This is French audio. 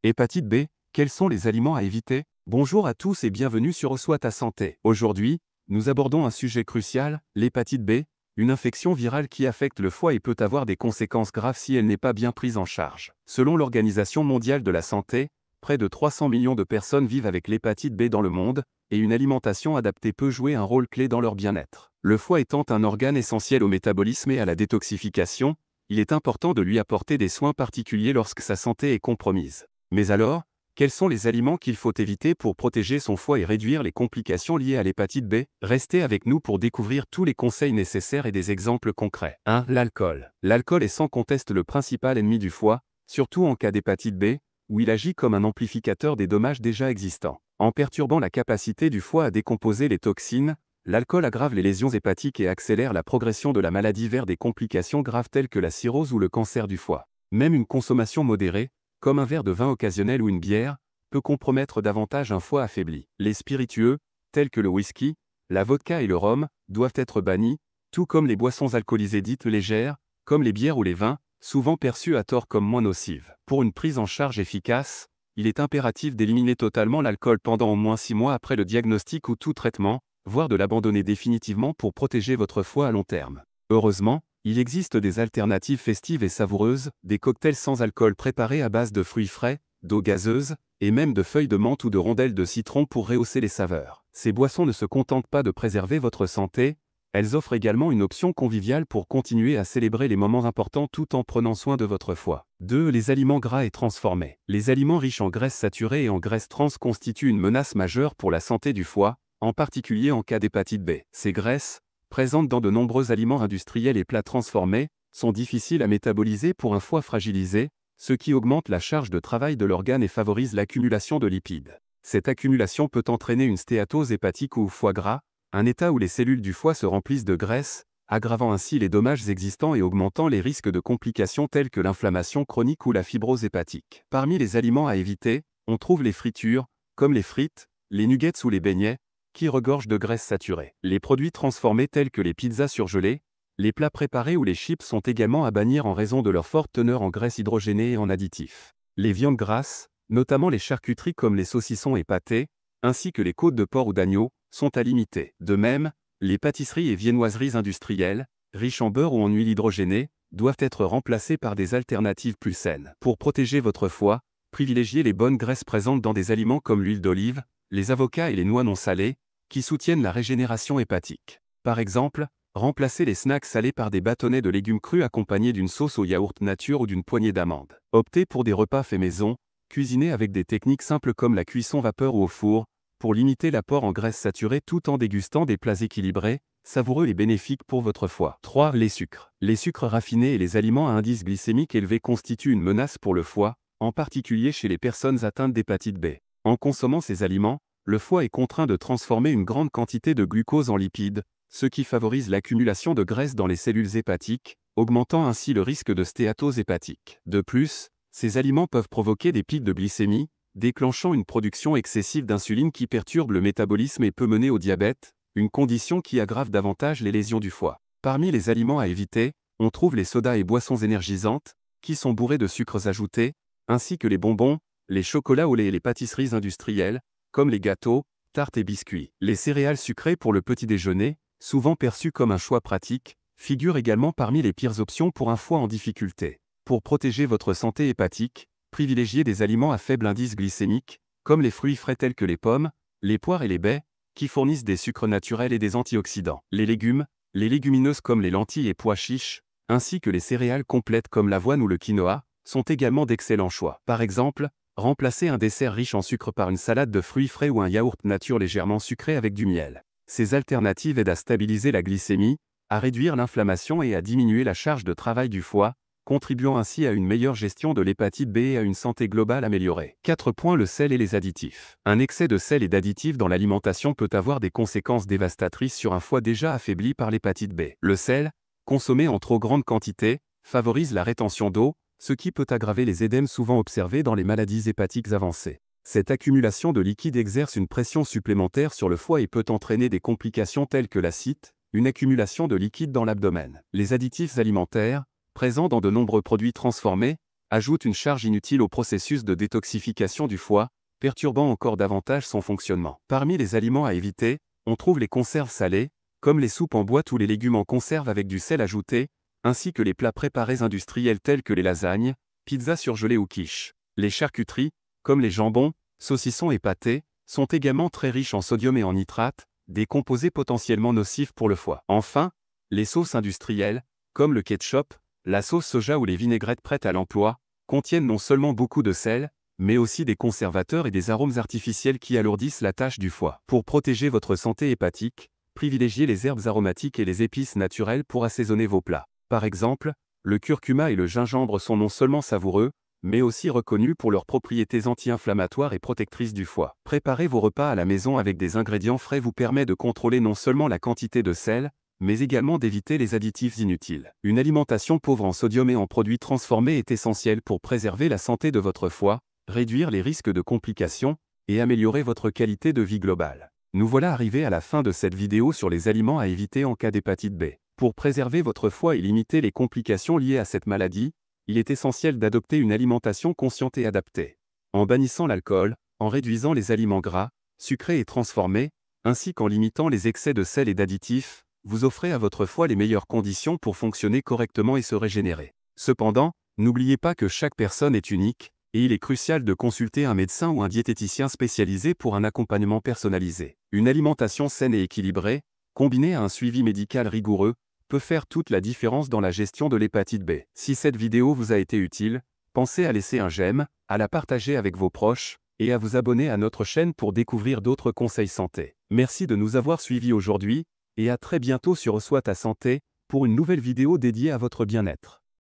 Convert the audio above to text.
Hépatite B, quels sont les aliments à éviter? Bonjour à tous et bienvenue sur Reçois ta santé. Aujourd'hui, nous abordons un sujet crucial, l'hépatite B, une infection virale qui affecte le foie et peut avoir des conséquences graves si elle n'est pas bien prise en charge. Selon l'Organisation mondiale de la santé, près de 300 millions de personnes vivent avec l'hépatite B dans le monde, et une alimentation adaptée peut jouer un rôle clé dans leur bien-être. Le foie étant un organe essentiel au métabolisme et à la détoxification, il est important de lui apporter des soins particuliers lorsque sa santé est compromise. Mais alors, quels sont les aliments qu'il faut éviter pour protéger son foie et réduire les complications liées à l'hépatite B? Restez avec nous pour découvrir tous les conseils nécessaires et des exemples concrets. 1. L'alcool. L'alcool est sans conteste le principal ennemi du foie, surtout en cas d'hépatite B, où il agit comme un amplificateur des dommages déjà existants. En perturbant la capacité du foie à décomposer les toxines, l'alcool aggrave les lésions hépatiques et accélère la progression de la maladie vers des complications graves telles que la cirrhose ou le cancer du foie. Même une consommation modérée, comme un verre de vin occasionnel ou une bière, peut compromettre davantage un foie affaibli. Les spiritueux, tels que le whisky, la vodka et le rhum, doivent être bannis, tout comme les boissons alcoolisées dites légères, comme les bières ou les vins, souvent perçues à tort comme moins nocives. Pour une prise en charge efficace, il est impératif d'éliminer totalement l'alcool pendant au moins 6 mois après le diagnostic ou tout traitement, voire de l'abandonner définitivement pour protéger votre foie à long terme. Heureusement, il existe des alternatives festives et savoureuses, des cocktails sans alcool préparés à base de fruits frais, d'eau gazeuse, et même de feuilles de menthe ou de rondelles de citron pour rehausser les saveurs. Ces boissons ne se contentent pas de préserver votre santé, elles offrent également une option conviviale pour continuer à célébrer les moments importants tout en prenant soin de votre foie. 2. Les aliments gras et transformés. Les aliments riches en graisses saturées et en graisses trans constituent une menace majeure pour la santé du foie, en particulier en cas d'hépatite B. Ces graisses, présentes dans de nombreux aliments industriels et plats transformés, sont difficiles à métaboliser pour un foie fragilisé, ce qui augmente la charge de travail de l'organe et favorise l'accumulation de lipides. Cette accumulation peut entraîner une stéatose hépatique ou foie gras, un état où les cellules du foie se remplissent de graisse, aggravant ainsi les dommages existants et augmentant les risques de complications telles que l'inflammation chronique ou la fibrose hépatique. Parmi les aliments à éviter, on trouve les fritures, comme les frites, les nuggets ou les beignets, qui regorgent de graisses saturées. Les produits transformés tels que les pizzas surgelées, les plats préparés ou les chips sont également à bannir en raison de leur forte teneur en graisses hydrogénées et en additifs. Les viandes grasses, notamment les charcuteries comme les saucissons et pâtés, ainsi que les côtes de porc ou d'agneau, sont à limiter. De même, les pâtisseries et viennoiseries industrielles, riches en beurre ou en huile hydrogénée, doivent être remplacées par des alternatives plus saines. Pour protéger votre foie, privilégiez les bonnes graisses présentes dans des aliments comme l'huile d'olive, les avocats et les noix non salées, qui soutiennent la régénération hépatique. Par exemple, remplacez les snacks salés par des bâtonnets de légumes crus accompagnés d'une sauce au yaourt nature ou d'une poignée d'amandes. Optez pour des repas faits maison, cuisinés avec des techniques simples comme la cuisson vapeur ou au four, pour limiter l'apport en graisses saturées tout en dégustant des plats équilibrés, savoureux et bénéfiques pour votre foie. 3. Les sucres. Les sucres raffinés et les aliments à indice glycémique élevé constituent une menace pour le foie, en particulier chez les personnes atteintes d'hépatite B. En consommant ces aliments, le foie est contraint de transformer une grande quantité de glucose en lipides, ce qui favorise l'accumulation de graisse dans les cellules hépatiques, augmentant ainsi le risque de stéatose hépatique. De plus, ces aliments peuvent provoquer des pics de glycémie, déclenchant une production excessive d'insuline qui perturbe le métabolisme et peut mener au diabète, une condition qui aggrave davantage les lésions du foie. Parmi les aliments à éviter, on trouve les sodas et boissons énergisantes, qui sont bourrés de sucres ajoutés, ainsi que les bonbons, les chocolats au lait et les pâtisseries industrielles, comme les gâteaux, tartes et biscuits. Les céréales sucrées pour le petit déjeuner, souvent perçues comme un choix pratique, figurent également parmi les pires options pour un foie en difficulté. Pour protéger votre santé hépatique, privilégiez des aliments à faible indice glycémique, comme les fruits frais tels que les pommes, les poires et les baies, qui fournissent des sucres naturels et des antioxydants. Les légumes, les légumineuses comme les lentilles et pois chiches, ainsi que les céréales complètes comme l'avoine ou le quinoa, sont également d'excellents choix. Par exemple, remplacez un dessert riche en sucre par une salade de fruits frais ou un yaourt nature légèrement sucré avec du miel. Ces alternatives aident à stabiliser la glycémie, à réduire l'inflammation et à diminuer la charge de travail du foie, contribuant ainsi à une meilleure gestion de l'hépatite B et à une santé globale améliorée. 4. Le sel et les additifs. Un excès de sel et d'additifs dans l'alimentation peut avoir des conséquences dévastatrices sur un foie déjà affaibli par l'hépatite B. Le sel, consommé en trop grande quantité, favorise la rétention d'eau, ce qui peut aggraver les édèmes souvent observés dans les maladies hépatiques avancées. Cette accumulation de liquide exerce une pression supplémentaire sur le foie et peut entraîner des complications telles que l'acide, une accumulation de liquide dans l'abdomen. Les additifs alimentaires, présents dans de nombreux produits transformés, ajoute une charge inutile au processus de détoxification du foie, perturbant encore davantage son fonctionnement. Parmi les aliments à éviter, on trouve les conserves salées, comme les soupes en boîte ou les légumes en conserve avec du sel ajouté, ainsi que les plats préparés industriels tels que les lasagnes, pizzas surgelées ou quiches. Les charcuteries, comme les jambons, saucissons et pâtés, sont également très riches en sodium et en nitrate, des composés potentiellement nocifs pour le foie. Enfin, les sauces industrielles, comme le ketchup, la sauce soja ou les vinaigrettes prêtes à l'emploi, contiennent non seulement beaucoup de sel, mais aussi des conservateurs et des arômes artificiels qui alourdissent la tâche du foie. Pour protéger votre santé hépatique, privilégiez les herbes aromatiques et les épices naturelles pour assaisonner vos plats. Par exemple, le curcuma et le gingembre sont non seulement savoureux, mais aussi reconnus pour leurs propriétés anti-inflammatoires et protectrices du foie. Préparer vos repas à la maison avec des ingrédients frais vous permet de contrôler non seulement la quantité de sel, mais également d'éviter les additifs inutiles. Une alimentation pauvre en sodium et en produits transformés est essentielle pour préserver la santé de votre foie, réduire les risques de complications, et améliorer votre qualité de vie globale. Nous voilà arrivés à la fin de cette vidéo sur les aliments à éviter en cas d'hépatite B. Pour préserver votre foie et limiter les complications liées à cette maladie, il est essentiel d'adopter une alimentation consciente et adaptée. En bannissant l'alcool, en réduisant les aliments gras, sucrés et transformés, ainsi qu'en limitant les excès de sel et d'additifs, vous offrez à votre foie les meilleures conditions pour fonctionner correctement et se régénérer. Cependant, n'oubliez pas que chaque personne est unique, et il est crucial de consulter un médecin ou un diététicien spécialisé pour un accompagnement personnalisé. Une alimentation saine et équilibrée, combinée à un suivi médical rigoureux, peut faire toute la différence dans la gestion de l'hépatite B. Si cette vidéo vous a été utile, pensez à laisser un j'aime, à la partager avec vos proches, et à vous abonner à notre chaîne pour découvrir d'autres conseils santé. Merci de nous avoir suivis aujourd'hui, et à très bientôt sur Reçois ta santé, pour une nouvelle vidéo dédiée à votre bien-être.